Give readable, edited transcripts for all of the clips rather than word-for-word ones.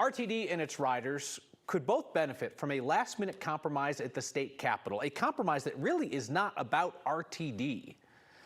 RTD and its riders could both benefit from a last-minute compromise at the state capitol, a compromise that really is not about RTD.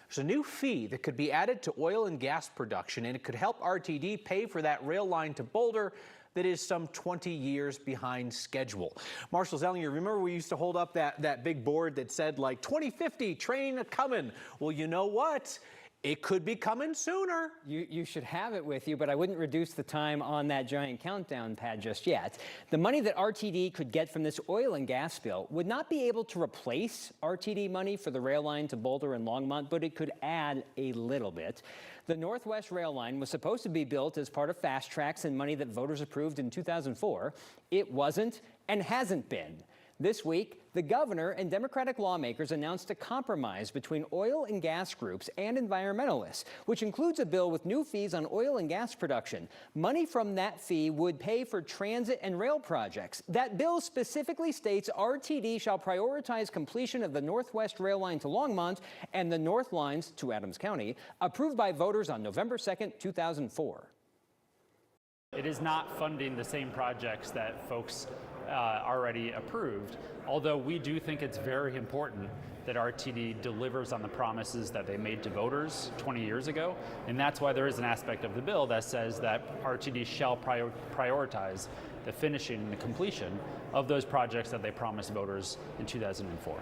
There's a new fee that could be added to oil and gas production, and it could help RTD pay for that rail line to Boulder that is some 20 years behind schedule. Marshall Zellinger, remember we used to hold up that big board that said like 2050, train a-comin'. Well, you know what? It could be coming sooner. You should have it with you, but I wouldn't reduce the time on that giant countdown pad just yet. The money that RTD could get from this oil and gas bill would not be able to replace RTD money for the rail line to Boulder and Longmont, but it could add a little bit. The Northwest Rail Line was supposed to be built as part of Fast Tracks and money that voters approved in 2004. It wasn't and hasn't been. This week, the governor and Democratic lawmakers announced a compromise between oil and gas groups and environmentalists, which includes a bill with new fees on oil and gas production. Money from that fee would pay for transit and rail projects. That bill specifically states RTD shall prioritize completion of the Northwest Rail Line to Longmont and the North Lines to Adams County, approved by voters on November 2nd, 2004. It is not funding the same projects that folks already approved, although we do think it's very important that RTD delivers on the promises that they made to voters 20 years ago, and that's why there is an aspect of the bill that says that RTD shall prioritize the finishing and the completion of those projects that they promised voters in 2004.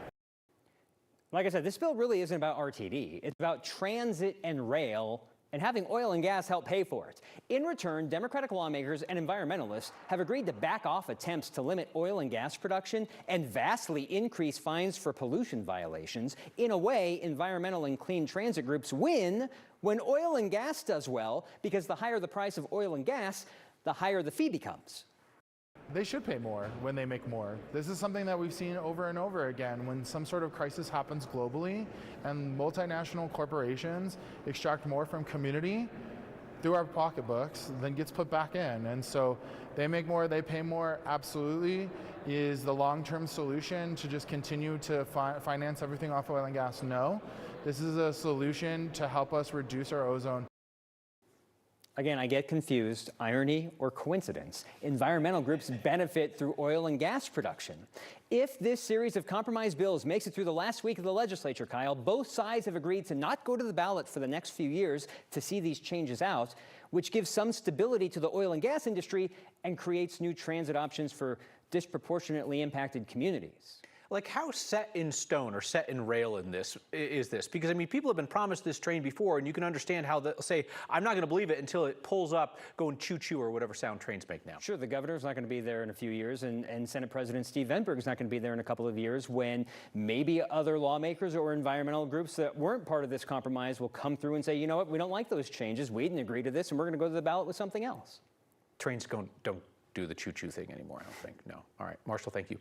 Like I said, this bill really isn't about RTD. It's about transit and rail and having oil and gas help pay for it. In return, Democratic lawmakers and environmentalists have agreed to back off attempts to limit oil and gas production and vastly increase fines for pollution violations. In a way, environmental and clean transit groups win when oil and gas does well, because the higher the price of oil and gas, the higher the fee becomes. They should pay more when they make more. This is something that we've seen over and over again. When some sort of crisis happens globally and multinational corporations extract more from community through our pocketbooks than gets put back in. And so they make more, they pay more, absolutely. Is the long-term solution to just continue to finance everything off oil and gas? No. This is a solution to help us reduce our ozone. Again, I get confused, irony or coincidence. Environmental groups benefit through oil and gas production. If this series of compromise bills makes it through the last week of the legislature, Kyle, both sides have agreed to not go to the ballot for the next few years to see these changes out, which gives some stability to the oil and gas industry and creates new transit options for disproportionately impacted communities. Like, how set in stone or set in rail in this is this? Because, I mean, people have been promised this train before, and you can understand how they'll say, I'm not going to believe it until it pulls up going choo-choo or whatever sound trains make now. Sure, the governor's not going to be there in a few years, and Senate President Steve Ventberg's not going to be there in a couple of years, when maybe other lawmakers or environmental groups that weren't part of this compromise will come through and say, you know what, we don't like those changes, we didn't agree to this, and we're going to go to the ballot with something else. Trains don't do the choo-choo thing anymore, I don't think. No. All right, Marshall, thank you.